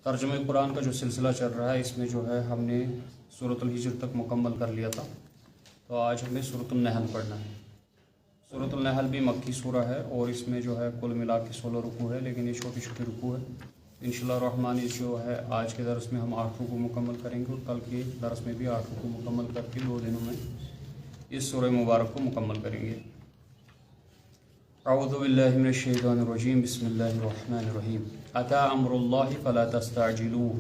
ترجمہ قرآن کا جو سلسلہ چل رہا ہے اس میں جو ہے ہم نے سورۃ الحجر تک مکمل کر لیا تھا، تو آج ہمیں سورۃ النحل پڑھنا ہے۔ سورۃ النحل بھی مکی سورہ ہے اور اس میں جو ہے کل ملا کے 16 رکوع ہے، لیکن یہ چھوٹی چھوٹی رکوع ہے۔ انشاءاللہ الرحمن جو ہے آج کے درس میں ہم 8 رکوع مکمل کریں گے اور کل کے درس میں بھی 8 رکوع مکمل کر کے 2 دنوں میں اس سورہ مبارک کو مکمل کریں گے۔ اعوذ باللہ من الشیطان الرجیم، بسم اللہ الرحمن الرحیم۔ اتی امر اللہ فلا تستعجلوہ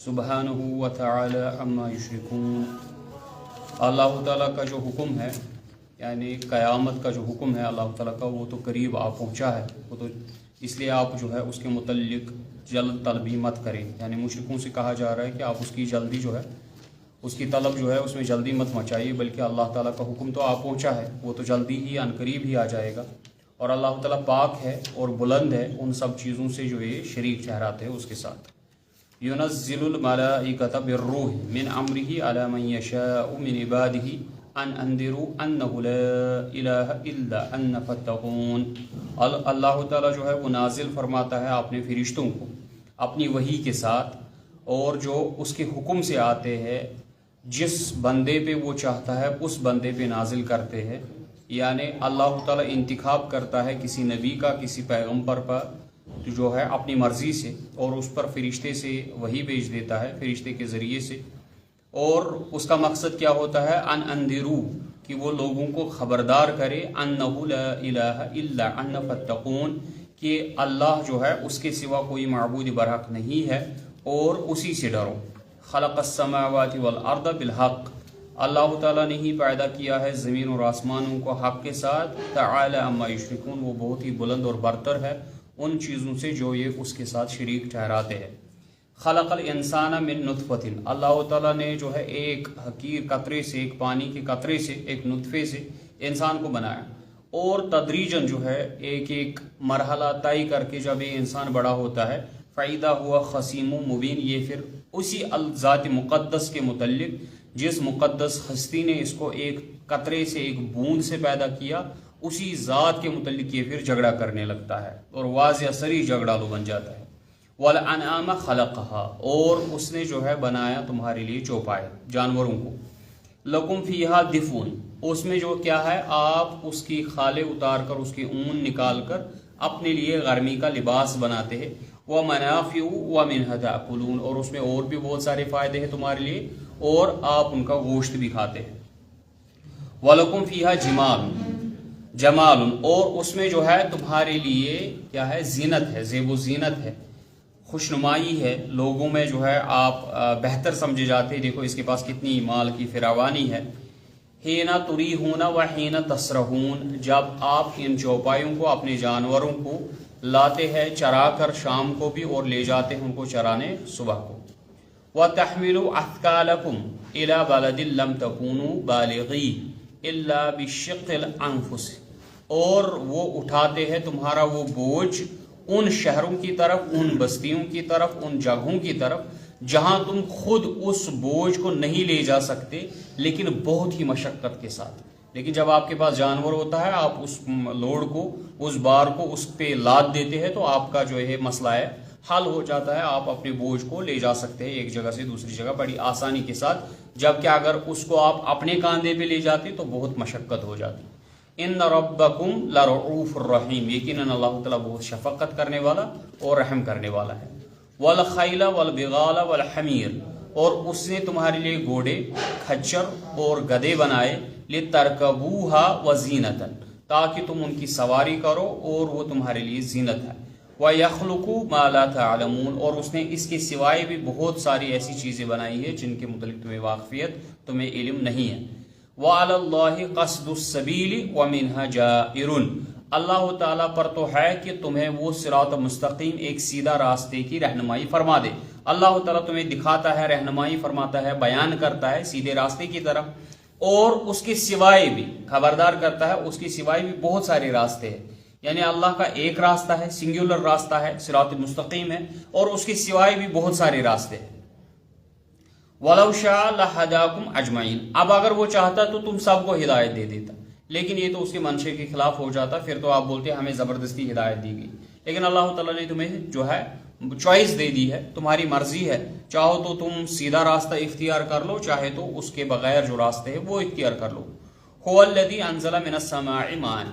سبحانہ وتعالی عما یشرکون۔ اللہ تعالیٰ کا جو حکم ہے، یعنی قیامت کا جو حکم ہے اللہ تعالیٰ کا، وہ تو قریب آ پہنچا ہے، وہ تو اس لیے آپ جو ہے اس کے متعلق جلد طلبی مت کریں۔ یعنی مشرکوں سے کہا جا رہا ہے کہ آپ اس کی جلدی جو ہے، اس کی طلب جو ہے اس میں جلدی مت مچائیے، بلکہ اللہ تعالیٰ کا حکم تو آ پہنچا ہے، وہ تو جلدی ہی عن قریب ہی آ جائے گا۔ اور اللہ تعالیٰ پاک ہے اور بلند ہے ان سب چیزوں سے جو یہ شریک ٹھہراتے ہیں اس کے ساتھ۔ ينزل الملائکۃ بالروح من امرہ علی من یشاء من عبادہ ان انذروا انہ لا الہ الا ان فاتقون۔ اللہ تعالیٰ جو ہے وہ نازل فرماتا ہے اپنے فرشتوں کو اپنی وحی کے ساتھ، اور جو اس کے حکم سے آتے ہیں، جس بندے پہ وہ چاہتا ہے اس بندے پہ نازل کرتے ہیں۔ یعنی اللہ تعالیٰ انتخاب کرتا ہے کسی نبی کا، کسی پیغمبر پر جو ہے اپنی مرضی سے، اور اس پر فرشتے سے وحی بھیج دیتا ہے فرشتے کے ذریعے سے۔ اور اس کا مقصد کیا ہوتا ہے؟ ان اندرو، کہ وہ لوگوں کو خبردار کرے، انہ لا الہ الا ان فاتقون، کہ اللہ جو ہے اس کے سوا کوئی معبود برحق نہیں ہے اور اسی سے ڈرو۔ خلق السماوات والارض بالحق، اللہ تعالیٰ نے ہی پیدا کیا ہے زمین اور آسمانوں کو حق کے ساتھ۔ تعالی عما یشرکون، وہ بہت ہی بلند اور برتر ہے ان چیزوں سے جو یہ اس کے ساتھ شریک ٹھہراتے ہیں۔ خلق الانسان من نطفۃ، اللہ تعالیٰ نے جو ہے ایک حقیر قطرے سے، ایک پانی کے قطرے سے، ایک نطفے سے انسان کو بنایا، اور تدریجاً جو ہے ایک ایک مرحلہ طے کر کے جب یہ انسان بڑا ہوتا ہے، فَإِذَا هُوَ خَصِيمٌ مُبِينٌ، یہ پھر اسی ذات مقدس کے متعلق جس مقدس ہستی نے اس کو ایک قطرے سے، ایک بوند سے پیدا کیا، اسی ذات کے متعلق یہ پھر جھگڑا کرنے لگتا ہے اور واضح سری جھگڑالو بن جاتا ہے۔ وَالْأَنْعَامَ خَلَقَهَا، اور اس نے جو ہے بنایا تمہارے لیے چوپائے، جانوروں کو۔ لَكُمْ فِيهَا دِفْءٌ، اس میں جو کیا ہے، آپ اس کی خالیں اتار کر، اس کی اون نکال کر اپنے لیے گرمی کا لباس بناتے ہیں۔ وَمَنَافِعُ وَمِنْهَا تَأْكُلُونَ، اور اس میں اور بھی بہت سارے فائدے ہیں تمہارے لیے، اور آپ ان کا گوشت بھی کھاتے ہیں۔ وَلَكُمْ فِيهَا جمال، اور اس میں جو ہے تمہارے لیے کیا ہے، زینت ہے، زیب و زینت ہے، خوشنمائی ہے، لوگوں میں جو ہے آپ بہتر سمجھے جاتے ہیں۔ دیکھو اس کے پاس کتنی مال کی فراوانی ہے۔ حین تریحون و حین تسرحون، جب آپ ان چوپایوں کو، اپنے جانوروں کو لاتے ہیں چرا کر شام کو بھی، اور لے جاتے ہیں ان کو چرانے صبح کو۔ وَتَحْمِلُوا أَثْقَالَكُمْ إِلَى بَلَدٍ لَمْ تَكُونُوا بَالِغِيهِ إِلَّا بِشِقِّ الْأَنفُسِ، اور وہ اٹھاتے ہیں تمہارا وہ بوجھ ان شہروں کی طرف، ان بستیوں کی طرف، ان جگہوں کی طرف جہاں تم خود اس بوجھ کو نہیں لے جا سکتے، لیکن بہت ہی مشقت کے ساتھ۔ لیکن جب آپ کے پاس جانور ہوتا ہے، آپ اس لوڈ کو، اس بار کو اس پہ لاد دیتے ہیں، تو آپ کا جو ہے مسئلہ ہے حل ہو جاتا ہے، آپ اپنے بوجھ کو لے جا سکتے ہیں ایک جگہ سے دوسری جگہ بڑی آسانی کے ساتھ، جبکہ اگر اس کو آپ اپنے کاندھے پہ لے جاتے تو بہت مشقت ہو جاتی۔ ان ربکم لرؤوف الرحیم، یقیناً اللہ تعالیٰ بہت شفقت کرنے والا اور رحم کرنے والا ہے۔ والخیل والبغال والحمیر، اور اس نے تمہارے لیے گھوڑے، کھچر اور گدھے بنائے، لترکبوها وزینۃ، تاکہ تم ان کی سواری کرو اور وہ تمہارے لیے زینت ہے۔ وَيَخْلُقُ مَا لَا تَعْلَمُونَ، اور اس نے اس کے سوائے بھی بہت ساری ایسی چیزیں بنائی ہیں جن کے متعلق تمہیں واقفیت، تمہیں علم نہیں ہے۔ وَعَلَى اللَّهِ قَصْدُ السَّبِيلِ وَمِنْهَا جَائِرٌ، اللہ تعالیٰ پر تو ہے کہ تمہیں وہ صراط مستقیم، ایک سیدھا راستے کی رہنمائی فرما دے۔ اللہ تعالیٰ تمہیں دکھاتا ہے، رہنمائی فرماتا ہے، بیان کرتا ہے سیدھے راستے کی طرف، اور اس کے سوائے بھی خبردار کرتا ہے، اس کے سوائے بھی بہت سارے راستے ہیں۔ یعنی اللہ کا ایک راستہ ہے، سنگولر راستہ ہے، صراط مستقیم ہے، اور اس کے سوائے بھی بہت سارے راستے ہیں۔ وَلَوْ شَاءَ لَهَدَاكُمْ أَجْمَعِينَ، اب اگر وہ چاہتا تو تم سب کو ہدایت دے دیتا، لیکن یہ تو اس کے منشے کے خلاف ہو جاتا، پھر تو آپ بولتے ہمیں زبردستی ہدایت دی گئی۔ لیکن اللہ تعالیٰ نے تمہیں جو ہے چوائس دے دی ہے، تمہاری مرضی ہے، چاہو تو تم سیدھا راستہ اختیار کر لو، چاہے تو اس کے بغیر جو راستے ہیں وہ اختیار کر لو۔ هو الذی انزل من السماء ماء،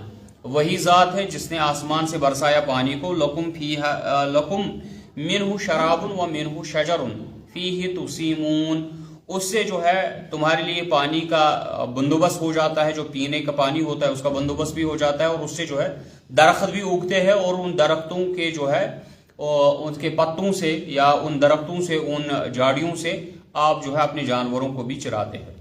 وہی ذات ہے جس نے آسمان سے برسایا پانی کو، لکم منہ شراب ومنہ شجر فیہ تسیمون، اس سے جو ہے تمہارے لیے پانی کا بندوبست ہو جاتا ہے، جو پینے کا پانی ہوتا ہے اس کا بندوبست بھی ہو جاتا ہے، اور اس سے جو ہے درخت بھی اگتے ہیں، اور ان درختوں کے جو ہے ان کے پتوں سے یا ان درختوں سے ان جاڑیوں سے آپ جو ہے اپنے جانوروں کو بھی چراتے ہیں۔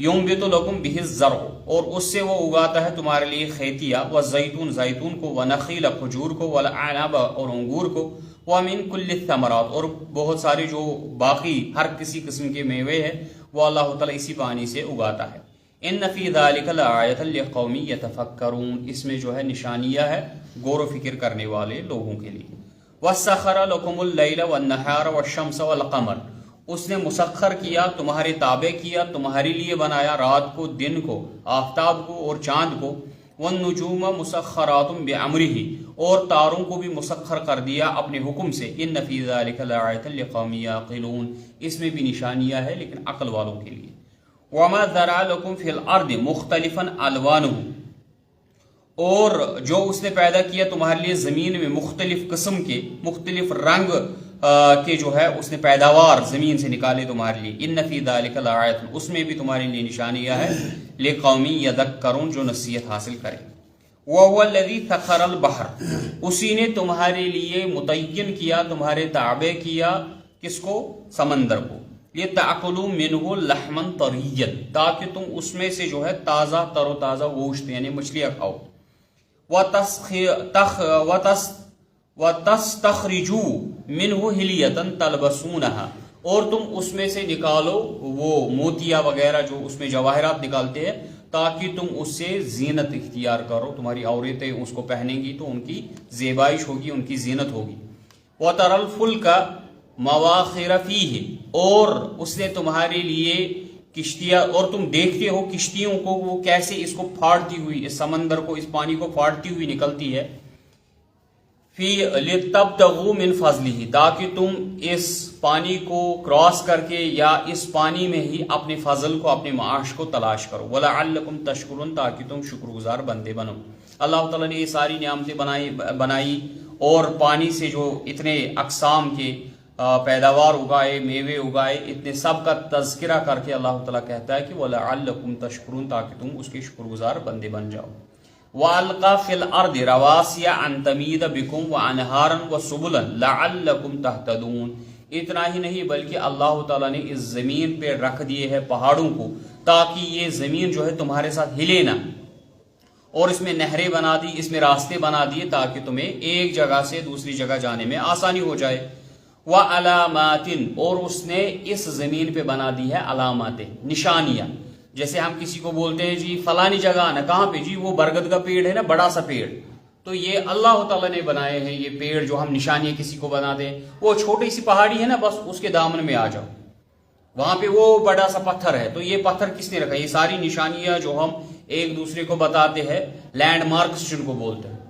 ینبت لکم بہ الزرع، اور اس سے وہ اگاتا ہے تمہارے لیے کھیتیاں، والزیتون زیتون کو، ونخیل کھجور کو، والاعنب اور انگور کو، ومن کل الثمرات اور بہت سارے جو باقی ہر کسی قسم کے میوے ہیں وہ اللہ تعالیٰ اسی پانی سے اگاتا ہے۔ ان فی ذلک لآیۃ لقوم یتفکرون، اس میں جو ہے نشانیاں ہے غور و فکر کرنے والے لوگوں کے لیے۔ وسخر لکم اللیل والنہار والشمس والقمر، اس نے مسخر کیا، تمہارے تابع کیا، تمہارے لیے بنایا رات کو، دن کو، آفتاب کو اور چاند کو، والنجوم مسخرات بامرہ، اور تاروں کو بھی مسخر کر دیا اپنے حکم سے۔ ان فی ذلک لآیۃ لقوم یعقلون، اس میں بھی نشانیاں ہے لیکن عقل والوں کے لیے۔ وما ذرأ لکم فی الارض مختلفا الوانہ، اور جو اس نے پیدا کیا تمہارے لیے زمین میں مختلف قسم کے، مختلف رنگ کے جو ہے اس نے پیداوار زمین سے نکالے تمہارے لیے۔ ان فی ذلک لآیۃ، اس میں بھی تمہارے لیے نشانیاں ہے، لقوم یذکرون، جو نصیحت حاصل کرے۔ وهو الذی سخر البحر، اسی نے تمہارے لیے متعین کیا، تمہارے تابع کیا، کس کو؟ سمندر کو، لتأکلوا منہ لحما طریا، تاکہ تم اس میں سے جو ہے تازہ تر و تازہ گوشت یعنی مچھلیاں کھاؤ۔ وَتَسْتَخْرِجُوا مِنْهُ حِلْيَةً تَلْبَسُونَهَا، اور تم اس میں سے نکالو وہ موتیا وغیرہ جو اس میں جواہرات نکالتے ہیں، تاکہ تم اس سے زینت اختیار کرو، تمہاری عورتیں اس کو پہنیں گی تو ان کی زیبائش ہوگی، ان کی زینت ہوگی۔ وَتَرَى الْفُلْكَ مَوَاخِرَ فِيهِ، اور اس نے تمہارے لیے کشتیاں، اور تم دیکھتے ہو کشتیوں کو وہ کیسے اس کو پھاڑتی ہوئی، اس سمندر کو، اس پانی کو پھاڑتی ہوئی نکلتی ہے۔ فی لتبتغوا من فضلہ، تاکہ تم اس پانی کو کراس کر کے یا اس پانی میں ہی اپنے فضل کو، اپنے معاش کو تلاش کرو۔ ولعلکم تشکرون، تاکہ تم شکر گزار بندے بنو۔ اللہ تعالیٰ نے یہ ساری نعمتیں بنائی اور پانی سے جو اتنے اقسام کے پیداوار اگائے، میوے اگائے، اتنے سب کا تذکرہ کر کے اللہ تعالیٰ کہتا ہے کہ وَلَعَلَّكُمْ تَشْكُرُونَ، تاکہ تم اس کے شکر گزار بندے بن جاؤ۔ وَأَلْقَى فِي الْأَرْضِ رَوَاسِيَ أَن تَمِيدَ بِكُمْ وَأَنْهَارًا وَسُبُلًا لَعَلَّكُمْ تَهْتَدُونَ، اتنا ہی نہیں بلکہ اللہ تعالیٰ نے اس زمین پہ رکھ دیے ہیں پہاڑوں کو، تاکہ یہ زمین جو ہے تمہارے ساتھ ہلے نہ، اور اس میں نہریں بنا دی، اس میں راستے بنا دیے، تاکہ تمہیں ایک جگہ سے دوسری جگہ جانے میں آسانی ہو جائے۔ وَعَلَامَاتٍ، اور اس نے اس زمین پہ بنا دی ہے علاماتیں، نشانیاں۔ جیسے ہم کسی کو بولتے ہیں جی فلانی جگہ آنا، کہاں پہ؟ جی وہ برگد کا پیڑ ہے نا، بڑا سا پیڑ، تو یہ اللہ تعالیٰ نے بنائے ہیں یہ پیڑ، جو ہم نشانیاں کسی کو بنا دیں۔ وہ چھوٹی سی پہاڑی ہے نا، بس اس کے دامن میں آ جاؤ، وہاں پہ وہ بڑا سا پتھر ہے، تو یہ پتھر کس نے رکھا؟ یہ ساری نشانیاں جو ہم ایک دوسرے کو بتاتے ہیں، لینڈ مارکس جن کو بولتے ہیں،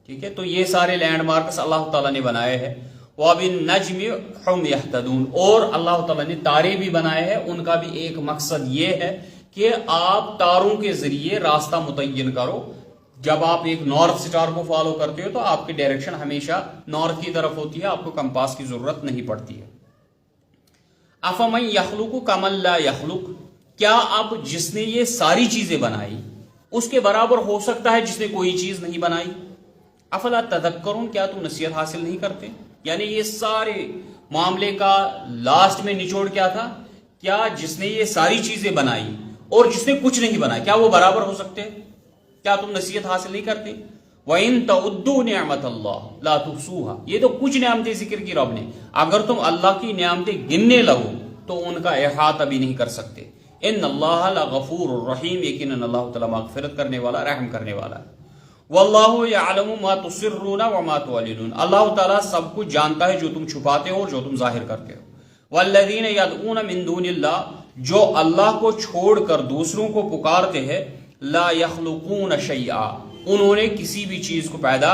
ٹھیک ہے، تو یہ سارے لینڈ مارکس اللہ تعالیٰ نے بنائے ہیں۔ وَبِالنَّجْمِ هُمْ يَهْتَدُونَ، اور اللہ تعالیٰ نے تارے بھی بنائے ہیں، ان کا بھی ایک مقصد یہ ہے کہ آپ تاروں کے ذریعے راستہ متعین کرو۔ جب آپ ایک نارتھ سٹار کو فالو کرتے ہو تو آپ کی ڈائریکشن ہمیشہ نارتھ کی طرف ہوتی ہے، آپ کو کمپاس کی ضرورت نہیں پڑتی ہے۔ أَفَمَن يَخْلُقُ كَمَن لَّا يَخْلُقُ، کیا اب جس نے یہ ساری چیزیں بنائی اس کے برابر ہو سکتا ہے جس نے کوئی چیز نہیں بنائی؟ افلا تذکرون، کیا تم نصیحت حاصل نہیں کرتے؟ یعنی یہ سارے معاملے کا لاسٹ میں نچوڑ کیا تھا؟ کیا جس نے یہ ساری چیزیں بنائی اور جس نے کچھ نہیں بنایا، کیا وہ برابر ہو سکتے؟ کیا تم نصیحت حاصل نہیں کرتے؟ وَإِن تَعُدُّوا نِعْمَةَ اللَّهِ لَا تُحْصُوهَا، یہ تو کچھ نعمتیں ذکر کی رب نے، اگر تم اللہ کی نعمتیں گننے لگو تو ان کا احاطہ بھی نہیں کر سکتے۔ ان اللہ لغفور الرحیم، یقیناً اللہ تعالیٰ مغفرت کرنے والا، رحم کرنے والا ہے۔ واللہ یعلم ما تسرون وما تعلنون، اللہ تعالیٰ سب کچھ جانتا ہے جو تم چھپاتے ہو اور جو تم ظاہر کرتے ہو۔ والذین یدعون من دون اللہ، جو اللہ کو چھوڑ کر دوسروں کو پکارتے ہیں، لا یخلقون شیئا، انہوں نے کسی بھی چیز کو پیدا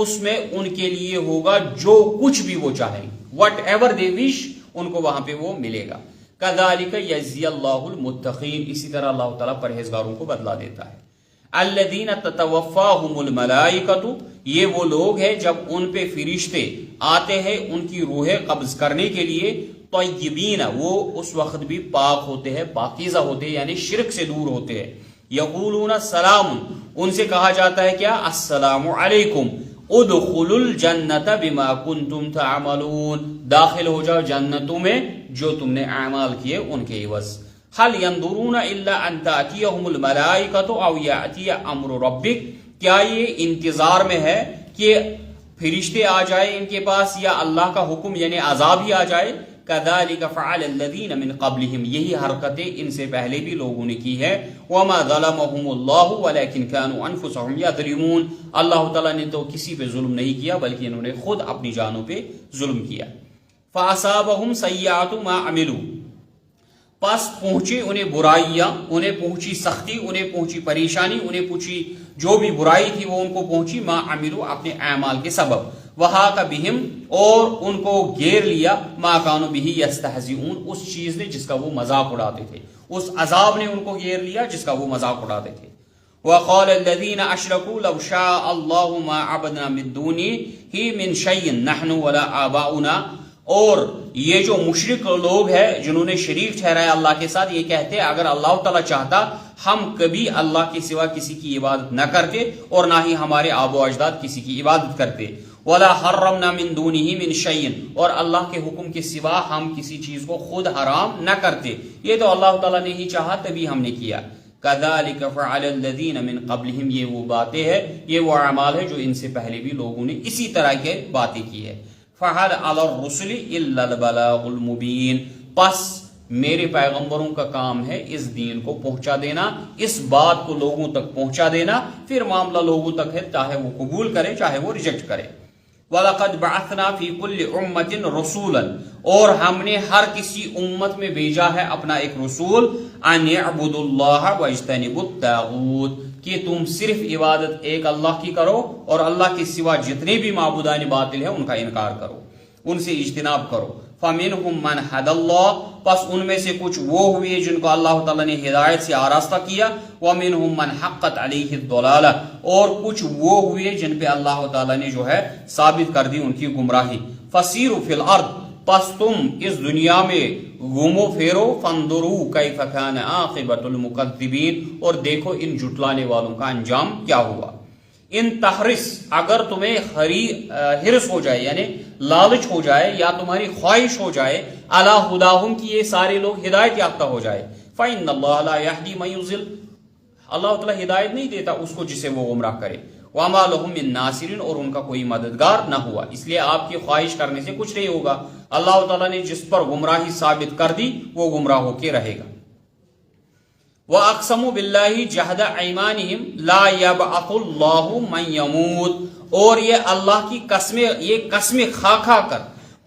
اس میں ان کے لیے ہوگا جو کچھ بھی وہ چاہیں، وٹ ایور دے وش، ان کو وہاں پہ وہ ملے گا۔ کذالک یجزی اللہ المتقین، اسی طرح اللہ تعالیٰ پرہیزگاروں کو بدلہ دیتا ہے۔ الذین تتوفاہم الملائکۃ، یہ وہ لوگ ہیں جب ان پہ فرشتے آتے ہیں ان کی روحیں قبض کرنے کے لیے، طیبین، وہ اس وقت بھی پاک ہوتے ہیں، پاکیزہ ہوتے ہیں، یعنی شرک سے دور ہوتے ہیں۔ یقولون سلام، ان سے کہا جاتا ہے کیا؟ السلام علیکم، ادخلوا الجنت بما کنتم تعملون، داخل ہو جاؤ جنتوں میں جو تم نے اعمال کیے ان کے عوض۔ هل ينظرون الا ان تاتيهم الملائکۃ او یاتی امر ربک، کیا یہ انتظار میں ہے کہ فرشتے آ جائے ان کے پاس یا اللہ کا حکم یعنی عذاب ہی آ جائے؟ کذالک فعل الذین من قبلہم، یہی حرکتیں ان سے پہلے بھی لوگوں نے کی ہے۔ وما ظلمهم اللہ ولکن كانوا انفسهم یظلمون، اللہ تعالیٰ نے تو کسی پہ ظلم نہیں کیا بلکہ انہوں نے خود اپنی جانوں پہ ظلم کیا۔ فاصابهم سیئات ما عملوا، پس پہنچے انہیں برائیاں، انہیں پہنچی سختی، انہیں پہنچی پریشانی، انہیں پہنچی جو بھی برائی تھی وہ ان کو پہنچی، ما عملوا، اپنے اعمال کے سبب، وحاق بہم، اور ان کو گھیر لیا، ما کانوا بہ یستہزئون، اس چیز نے جس کا وہ مذاق اڑاتے تھے، اس عذاب نے ان کو گھیر لیا جس کا وہ مذاق اڑاتے تھے۔ وقال الذین اشرکوا لو شاء اللہ ما عبدنا من دونہ من شیء نحن ولا آباؤنا، اور یہ جو مشرک لوگ ہیں جنہوں نے شریک ٹھہرایا اللہ کے ساتھ، یہ کہتے ہیں اگر اللہ تعالیٰ چاہتا ہم کبھی اللہ کے سوا کسی کی عبادت نہ کرتے اور نہ ہی ہمارے آبا و اجداد کسی کی عبادت کرتے، ولا حرمنا من دونہ من شیء، اور اللہ کے حکم کے سوا ہم کسی چیز کو خود حرام نہ کرتے، یہ تو اللہ تعالیٰ نے ہی چاہا تبھی ہم نے کیا۔ کذالک فعل الذین من قبلہم، یہ وہ باتیں ہیں، یہ وہ اعمال ہے جو ان سے پہلے بھی لوگوں نے اسی طرح کے باتیں کی ہے۔ فَحَلْ عَلَى الرُّسُلِ إِلَّا الْبَلَاغُ الْمُبِينُ، پس میرے پیغمبروں کا کام ہے اس دین کو پہنچا دینا، اس بات کو لوگوں تک پہنچا دینا، پھر معاملہ لوگوں تک ہے، چاہے وہ قبول کرے چاہے وہ ریجیکٹ کرے۔ وَلَقَدْ بَعَثْنَا فِي كُلِّ أُمَّةٍ رَسُولًا، اور ہم نے ہر کسی امت میں بھیجا ہے اپنا ایک رسول، أَنِ اعْبُدُوا اللَّهَ وَاجْتَنِبُوا الطَّاغُوتَ، کہ تم صرف عبادت ایک اللہ کی کرو اور اللہ کے سوا جتنے بھی معبودان باطل ہیں ان کا انکار کرو، ان سے اجتناب کرو۔ فَمِنْهُمْ مَنْ هَدَى اللَّهُ، پس ان میں سے کچھ وہ ہوئے جن کو اللہ تعالیٰ نے ہدایت سے آراستہ کیا، وَمِنْهُمْ مَنْ حَقَّتْ عَلَيْهِ الضَّلَالَةُ، اور کچھ وہ ہوئے جن پہ اللہ تعالیٰ نے جو ہے ثابت کر دی ان کی گمراہی۔ فَسِيرُوا فِي الْأَرْضِ، پس تم اس دنیا میں گھومو پھیرو، فَانظُرُوا كَيْفَ كَانَ عَاقِبَةُ الْمُكَذِّبِينَ، اور دیکھو ان جھٹلانے والوں کا انجام کیا ہوا۔ ان تحرس، اگر تمہیں حرص ہو جائے یعنی لالچ ہو جائے یا تمہاری خواہش ہو جائے، علی ہداہم، کہ یہ سارے لوگ ہدایت یافتہ ہو جائے، فإن اللہ لا یہدی من یضل، اللہ تعالیٰ ہدایت نہیں دیتا اس کو جسے وہ گمراہ کرے، وما لهم من ناصرین، اور ان کا کوئی مددگار نہ ہوا، اس لیے آپ کی خواہش کرنے سے کچھ نہیں ہوگا، اللہ تعالیٰ نے جس پر گمراہی ثابت کر دی وہ گمراہ ہو کے رہے گا۔ وَأَقْسَمُوا بِاللَّهِ جَهْدَ أَيْمَانِهِمْ لَا يَبْعَثُ اللَّهُ مَن يَمُوتُ، اور یہ اللہ کی قسمیں، یہ قسمیں کھا کھا کر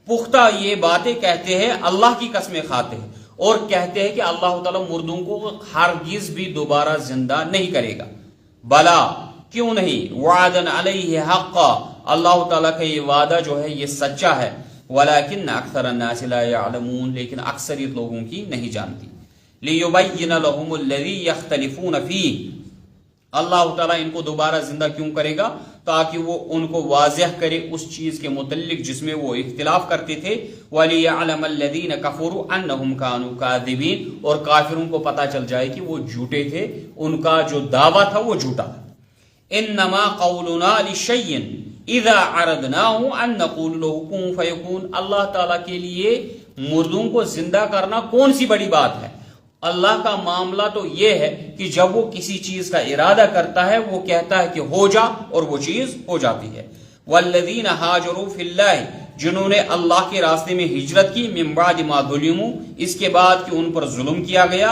پختہ یہ باتیں کہتے ہیں، اللہ کی قسمیں کھاتے ہیں اور کہتے ہیں کہ اللہ تعالیٰ مردوں کو ہرگز بھی دوبارہ زندہ نہیں کرے گا۔ بلا، کیوں نہیں، وعدن علیہ حقا، اللہ تعالیٰ کا یہ وعدہ جو ہے یہ سچا ہے، ولیکن اکثر الناس لا يعلمون، لیکن اکثریت لوگوں کی نہیں جانتی۔ لیبین لهم الذی یختلفون فیہ، اللہ تعالیٰ ان کو دوبارہ زندہ کیوں کرے گا؟ تاکہ وہ ان کو واضح کرے اس چیز کے متعلق جس میں وہ اختلاف کرتے تھے، وَلِيَعْلَمَ الَّذِينَ كَفَرُوا أَنَّهُمْ كَانُوا كَاذِبِينَ، اور کافروں کو پتہ چل جائے کہ وہ جھوٹے تھے، ان کا جو دعویٰ تھا وہ جھوٹا تھا۔ إِنَّمَا قَوْلُنَا لِشَيْءٍ إِذَا عَرَضْنَاهُ أَن نَّقُولُ لَهُ كُن فَيَكُونُ، اللہ تعالیٰ کے لیے مردوں کو زندہ کرنا کون سی بڑی بات ہے؟ اللہ کا معاملہ تو یہ ہے کہ جب وہ کسی چیز کا ارادہ کرتا ہے وہ کہتا ہے کہ ہو جا، اور وہ چیز ہو جاتی ہے۔ والذین ہاجروا فی اللہ، جنہوں نے اللہ کے راستے میں ہجرت کی، من بعد ما ظلموا، اس کے بعد کہ ان پر ظلم کیا گیا،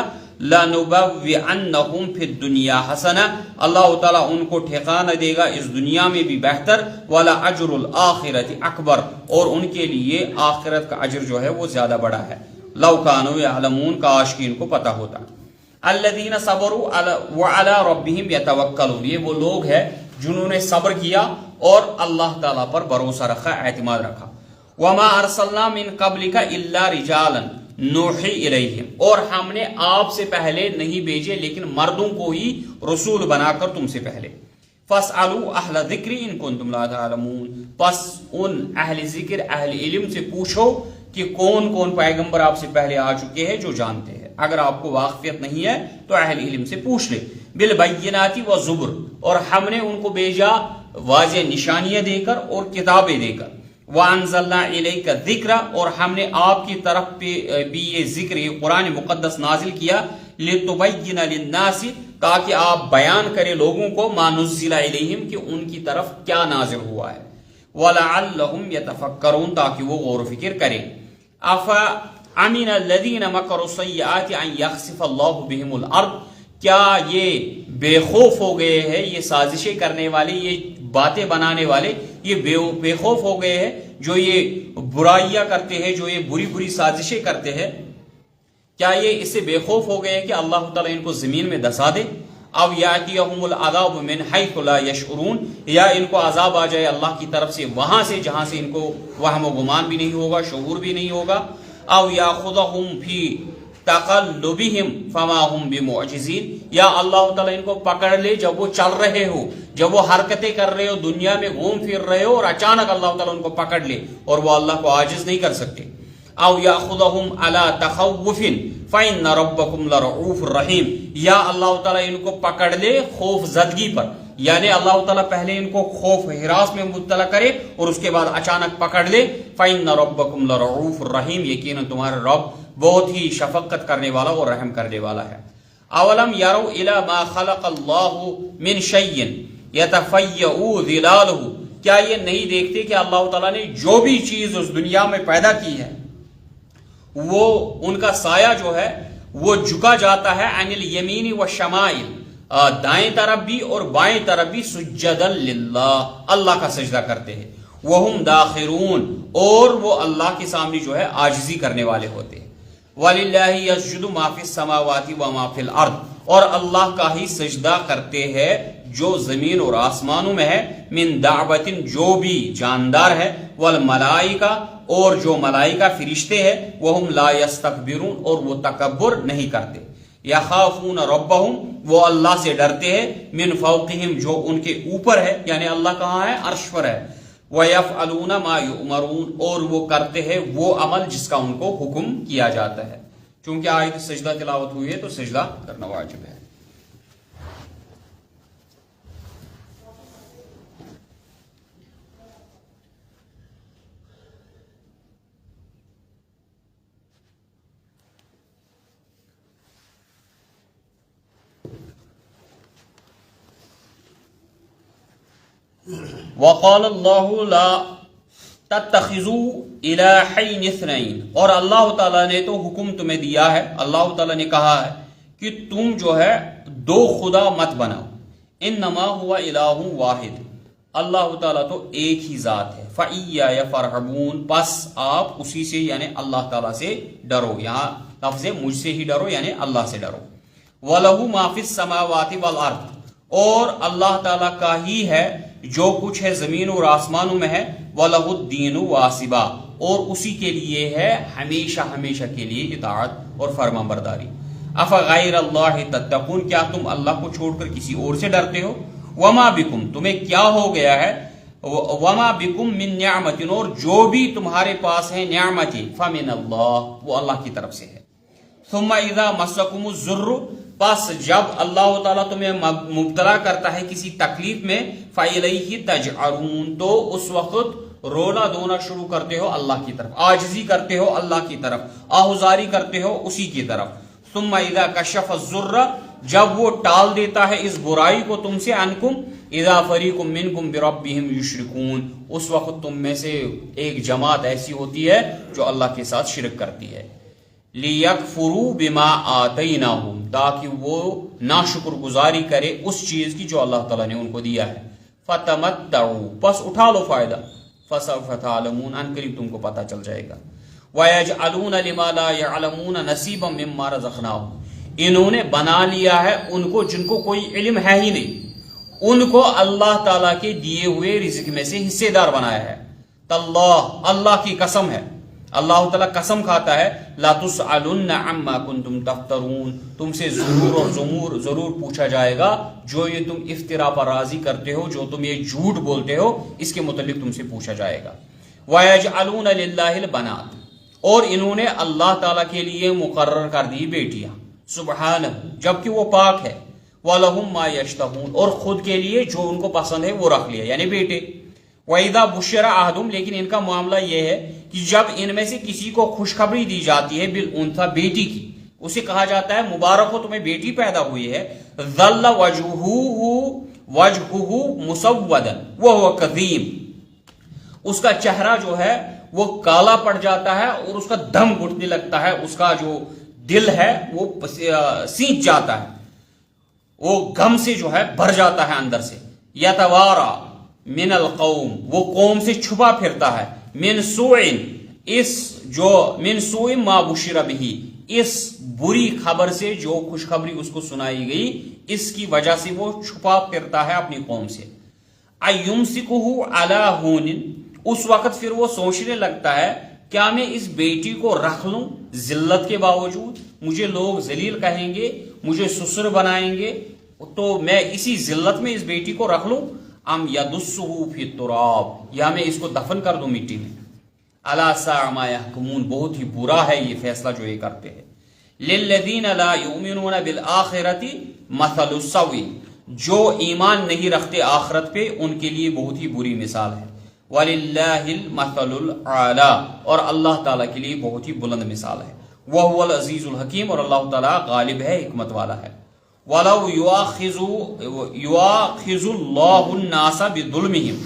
لَنُبَوِّئَنَّهُمْ فِي الدُّنْيَا حَسَنَةً، اللہ تعالیٰ ان کو ٹھکانہ دے گا اس دنیا میں بھی بہتر، وَلَأَجْرُ الْآخِرَةِ أَكْبَرُ، اور ان کے لیے آخرت کا اجر جو ہے وہ زیادہ بڑا ہے۔ لو کانوا یعلمون، کاش کہ ان کو پتہ ہوتا۔ الذین صبروا وعلی ربہم یتوکلون، یہ وہ لوگ ہیں جنہوں نے صبر کیا اور اللہ تعالیٰ پر بھروسہ رکھا، اعتماد رکھا۔ وما ارسلنا من قبلک الا رجالا نوحی الیہم، اور ہم نے آپ سے پہلے نہیں بھیجے لیکن مردوں کو ہی رسول بنا کر تم سے پہلے۔ فاسألوا اہل ذکر ان کنتم لا تعلمون، پس ان اہل ذکر اہل علم سے پوچھو کہ کون کون پیغمبر آپ سے پہلے آ چکے ہیں جو جانتے ہیں، اگر آپ کو واقفیت نہیں ہے تو اہل علم سے پوچھ لے۔ بالبینات والزبر، اور ہم نے ان کو بھیجا واضح نشانیاں دے کر اور کتابیں دے کر۔ وانزلنا الیک الذکر، اور ہم نے آپ کی طرف بھی یہ ذکر، یہ قرآن مقدس نازل کیا، لتبین للناس، تاکہ آپ بیان کریں لوگوں کو، ما نزل الیہم، کہ ان کی طرف کیا نازل ہوا ہے، ولعلہم یتفکرون، تاکہ وہ غور و فکر کریں۔ افامن الذین مکروا السیئات ان یخسف اللہ بہم الارض، کیا یہ بے خوف ہو گئے ہیں، یہ سازشیں کرنے والے، یہ باتیں بنانے والے، یہ بے خوف ہو گئے ہیں جو یہ برائیاں کرتے ہیں، جو یہ بری بری سازشیں کرتے ہیں، کیا یہ اس سے بے خوف ہو گئے ہیں کہ اللہ تعالیٰ ان کو زمین میں دھسا دے؟ او یاتیہم العذاب من حیث لا یشعرون، یا ان کو عذاب آ جائے اللہ کی طرف سے وہاں سے جہاں سے ان کو وہم و گمان بھی نہیں ہوگا، شعور بھی نہیں ہوگا۔ او یاخذہم فی تقلبہم فما ہم بمعجزین، یا اللہ تعالیٰ ان کو پکڑ لے جب وہ چل رہے ہو، جب وہ حرکتیں کر رہے ہو، دنیا میں گھوم پھر رہے ہو، اور اچانک اللہ تعالیٰ ان کو پکڑ لے اور وہ اللہ کو عاجز نہیں کر سکتے۔ او یاخذہم علی تخوف فإن ربکم لرؤوف رحیم، یا اللہ تعالیٰ ان کو پکڑ لے خوف زدگی پر، یعنی اللہ تعالیٰ پہلے ان کو خوف ہراس میں مبتلا کرے اور اس کے بعد اچانک پکڑ لے۔ فإن ربکم لرؤوف رحیم، یقیناً تمہارا رب بہت ہی شفقت کرنے والا اور رحم کرنے والا ہے۔ اولم یروا الی ما خلق اللہ من شیء یتفیأ ظلالہ، کیا یہ نہیں دیکھتے کہ اللہ تعالیٰ نے جو بھی چیز اس دنیا میں پیدا کی ہے وہ ان کا سایہ جو ہے وہ جھکا جاتا ہے، عن الیمین والشمائل، دائیں طرف بھی اور بائیں طرف بھی، سجدا للہ، اللہ کا سجدہ کرتے ہیں، وہم داخرون، اور وہ اللہ کے سامنے جو ہے عاجزی کرنے والے ہوتے ہیں۔ وَلِلَّهِ يَسْجُدُ مَا فِي السَّمَاوَاتِ وَمَا فِي الْأَرْضِ، اور اللہ کا ہی سجدہ کرتے ہیں جو زمین اور آسمانوں میں ہے، من دعوتن، جو بھی جاندار ہے، والملائکہ، اور جو ملائکہ فرشتے ہیں، وہم لا یستکبرون، اور وہ تکبر نہیں کرتے، یخافون ربہم، وہ اللہ سے ڈرتے ہیں، من فوقہم، جو ان کے اوپر ہے، یعنی اللہ کہاں ہے؟ عرش پر ہے، وَيَفْعَلُونَ مَا يُؤْمَرُونَ، اور وہ کرتے ہیں وہ عمل جس کا ان کو حکم کیا جاتا ہے۔ چونکہ آیت سجدہ تلاوت ہوئی ہے تو سجدہ کرنا واجب ہے۔ وقال اللہ لا تتخذوا الہین اثنین، اور اللہ تعالیٰ نے تو حکم تمہیں دیا ہے، اللہ تعالیٰ نے کہا ہے کہ تم جو ہے دو خدا مت بناؤ، انما ہوا الہ واحد، اللہ تعالیٰ تو ایک ہی ذات ہے، فإیایا فارہبون، پس آپ اسی سے یعنی اللہ تعالیٰ سے ڈرو، یہاں لفظ مجھ سے ہی ڈرو یعنی اللہ سے ڈرو۔ وَلَهُ مَا فِي السَّمَاوَاتِ وَالْأَرْضِ، اور اللہ تعالیٰ کا ہی ہے جو کچھ ہے زمین اور آسمانوں میں ہے، وَلَهُ الدِّينُ وَاسِبًا، اور اسی کے لیے ہے ہمیشہ ہمیشہ کے لیے اطاعت اور فرما برداری۔ أَفَغَيْرَ اللَّهِ تَتَّقُونَ، کیا تم اللہ کو چھوڑ کر کسی اور سے ڈرتے ہو؟ وَمَا بِكُمْ، تمہیں کیا ہو گیا ہے؟ وَمَا بِكُمْ مِن نِعْمَةٍ، اور جو بھی تمہارے پاس ہے نعمت، فَمِنَ اللَّهِ، وہ اللہ کی طرف سے ہے۔ ثُمَّ إِذَا مَسَّكُمُ الضُّرُّ، پس جب اللہ تعالیٰ تمہیں مبتلا کرتا ہے کسی تکلیف میں، فَإِلَيْهِ تَجْأَرُونَ، تو اس وقت رونا دھونا شروع کرتے ہو اللہ کی طرف، عاجزی کرتے ہو اللہ کی طرف، آہذاری کرتے ہو اسی کی طرف۔ ثُمَّ إِذَا كَشَفَ الضُّرَّ، جب وہ ٹال دیتا ہے اس برائی کو تم سے، عنکم، اذا فریق منکم بربہم یشرکون، اس وقت تم میں سے ایک جماعت ایسی ہوتی ہے جو اللہ کے ساتھ شرک کرتی ہے۔ لیکفروا بما آتیناہم، تاکہ وہ ناشکر گزاری کرے اس چیز کی جو اللہ تعالیٰ نے ان کو دیا ہے۔ فتمتعوا، پس اٹھا لو فائدہ، فسوف تعلمون، ان قریب تم کو پتہ چل جائے گا۔ وَيَجْعَلُونَ لِمَا لَا يَعْلَمُونَ نَصِيبًا مِمَّا رَزَقْنَاهُمْ، انہوں نے بنا لیا ہے ان کو جن کو کوئی علم ہے ہی نہیں، ان کو اللہ تعالیٰ کے دیے ہوئے رزق میں سے حصے دار بنایا ہے. تاللہ اللہ کی قسم ہے، اللہ تعالیٰ قسم کھاتا ہے، لا تسألن عما کنتم تفترون، تم سے ضرور اور ضرور پوچھا جائے گا جو یہ تم افترا پر راضی کرتے ہو، جو تم یہ جھوٹ بولتے ہو، اس کے متعلق تم سے پوچھا جائے گا. وَيَجْعَلُونَ لِلَّهِ الْبَنَاتِ، اور انہوں نے اللہ تعالیٰ کے لیے مقرر کر دی بیٹیاں، سبحانہ جبکہ وہ پاک ہے. وَلَهُمْ مَا يَشْتَهُونَ، اور خود کے لیے جو ان کو پسند ہے وہ رکھ لیا، یعنی بیٹے. وَإِذَا بُشِّرَ أَحَدُهُمْ، لیکن ان کا معاملہ یہ ہے کہ جب ان میں سے کسی کو خوشخبری دی جاتی ہے بالانثى، بیٹی کی، اسے کہا جاتا ہے مبارک ہو تمہیں بیٹی پیدا ہوئی ہے. ظل وجهه مسودا وهو كظيم، اس کا چہرہ جو ہے وہ کالا پڑ جاتا ہے اور اس کا دم گھٹنے لگتا ہے، اس کا جو دل ہے وہ سینچ جاتا ہے، وہ غم سے جو ہے بھر جاتا ہے اندر سے. یتوارا من القوم، وہ قوم سے چھپا پھرتا ہے. من سوء ما بشر به، اس بری خبر سے جو خوشخبری اس کو سنائی گئی اس کی وجہ سے وہ چھپا پھرتا ہے اپنی قوم سے. ایمسکہ علی ہون، اس وقت پھر وہ سوچنے لگتا ہے کیا میں اس بیٹی کو رکھ لوں ذلت کے باوجود، مجھے لوگ ذلیل کہیں گے، مجھے سسر بنائیں گے، تو میں اسی ذلت میں اس بیٹی کو رکھ لوں. ام یدسہ فی التراب، یا میں اس کو دفن کر دوں مٹی میں. الا ساء ما یحکمون، بہت ہی برا ہے یہ فیصلہ جو یہ کرتے ہیں. للذین لا یؤمنون بالآخرۃ مثل السوء، جو ایمان نہیں رکھتے آخرت پہ ان کے لیے بہت ہی بری مثال ہے. وَلِلَّهِ الْمَثَلُ الْأَعْلَى، اور اللہ تعالیٰ کے لیے بہت ہی بلند مثال ہے. وَهُوَ الْعَزِيزُ الْحَكِيمُ، اور اللہ تعالیٰ غالب ہے، حکمت والا ہے. وَلَوْ يُؤَاخِذُ اللَّهُ النَّاسَ بِظُلْمِهِمْ،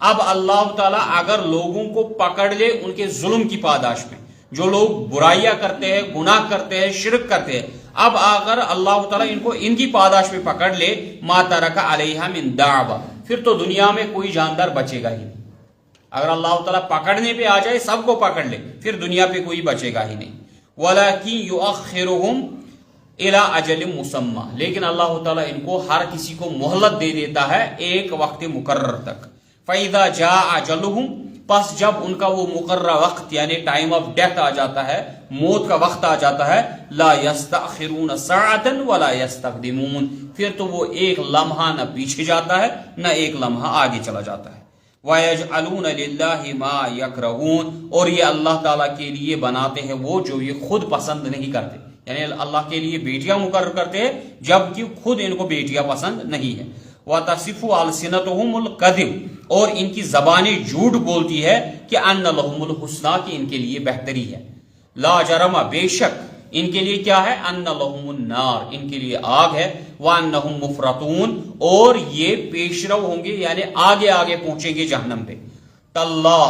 اب اللہ تعالیٰ اگر لوگوں کو پکڑ لے ان کے ظلم کی پاداش میں، جو لوگ برائیاں کرتے ہیں، گناہ کرتے ہیں، شرک کرتے ہیں، اب اگر اللہ تعالیٰ ان کو ان کی پاداش میں پکڑ لے، مَا تَرَكَ عَلَيْهَا مِن دَعْوَةٍ، پھر تو دنیا میں کوئی جاندار بچے گا ہی نہیں. اگر اللہ تعالیٰ پکڑنے پہ آ جائے، سب کو پکڑ لے، پھر دنیا پہ کوئی بچے گا ہی نہیں. وَلَكِنْ يُؤَخِّرُهُمْ إِلَىٰ أَجَلٍ مُّسَمًّى، لیکن اللہ تعالیٰ ان کو ہر کسی کو مہلت دے دیتا ہے ایک وقت مقرر تک. فَإِذَا جَاءَ أَجَلُهُمْ، پس جب ان کا وہ مقررہ وقت یعنی ٹائم آف ڈیتھ آ جاتا ہے، موت کا وقت آ جاتا ہے، لَا يَسْتَأْخِرُونَ سَاعَةً وَلَا يَسْتَقْدِمُونَ، پھر تو وہ ایک لمحہ نہ پیچھے جاتا ہے نہ ایک لمحہ آگے چلا جاتا ہے. وَيَجْعَلُونَ لِلَّهِ مَا يَكْرَهُونَ، اور یہ اللہ تعالیٰ کے لیے بناتے ہیں وہ جو یہ خود پسند نہیں کرتے، یعنی اللہ کے لیے بیٹیاں مقرر کرتے ہیں جبکہ خود ان کو بیٹیاں پسند نہیں ہے. وَتَصِفُ أَلْسِنَتُهُمُ الْكَذِبَ، اور ان کی زبانیں جھوٹ بولتی ہے کہ أَنَّ لَهُمُ الْحُسْنَى، کہ ان کے لیے بہتری ہے. لا جرم، بے شک ان کے لیے کیا ہے، أَنَّ لَهُمُ النَّارِ، ان کے لیے آگ ہے. وَأَنَّهُمْ مُفْرَطُونَ، اور یہ پیشرو ہوں گے یعنی آگے آگے پہنچیں گے جہنم پہ. تاللہ،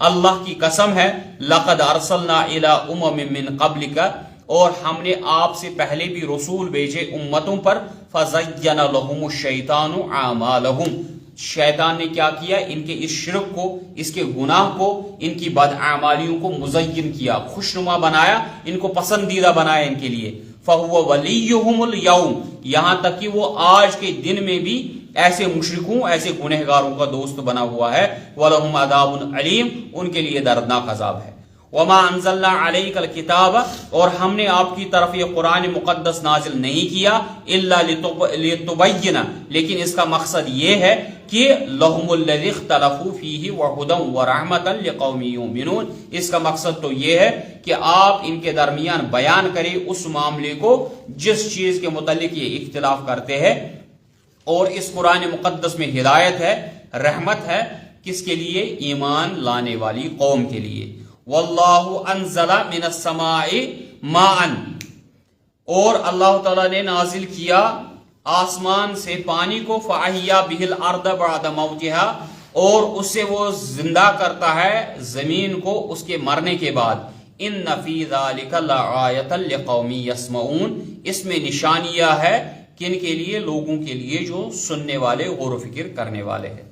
اللہ کی قسم ہے، لَقَدْ أَرْسَلْنَا إِلَىٰ أُمَمٍ مِّن قَبْلِكَ، اور ہم نے آپ سے پہلے بھی رسول بھیجے امتوں پر. فَزَيَّنَ لَهُمُ الشَّيْطَانُ أَعْمَالَهُمْ، شیطان نے کیا کیا، ان کے اس شرک کو، اس کے گناہ کو، ان کی بدعمالیوں کو مزین کیا، خوشنما بنایا، ان کو پسندیدہ بنایا ان کے لیے. فَهُوَ وَلِيُّهُمُ الْيَوْمِ، یہاں تک کہ وہ آج کے دن میں بھی ایسے مشرکوں، ایسے گنہگاروں کا دوست بنا ہوا ہے. وَلَهُمْ عَذَابٌ عَلِيمٌ، ان کے لیے دردناک عذاب ہے. وما انزلنا علیک الکتاب، اور ہم نے آپ کی طرف یہ قرآن مقدس نازل نہیں کیا الا لتبین، لیکن اس کا مقصد یہ ہے کہ لہم الذی اختلفوا فیہ وہدی ورحمۃ لقوم یؤمنون، اس کا مقصد تو یہ ہے کہ آپ ان کے درمیان بیان کریں اس معاملے کو جس چیز کے متعلق یہ اختلاف کرتے ہیں، اور اس قرآن مقدس میں ہدایت ہے، رحمت ہے، کس کے لیے، ایمان لانے والی قوم کے لیے. واللہ انزل من السماء ماء، اور اللہ تعالیٰ نے نازل کیا آسمان سے پانی کو. فاحیا بہ الارض بعد موتها، اور اس سے وہ زندہ کرتا ہے زمین کو اس کے مرنے کے بعد. ان فی ذلک لآیۃ لقوم یسمعون، اس میں نشانیاں ہے کن کے لیے، لوگوں کے لیے جو سننے والے، غور و فکر کرنے والے ہیں.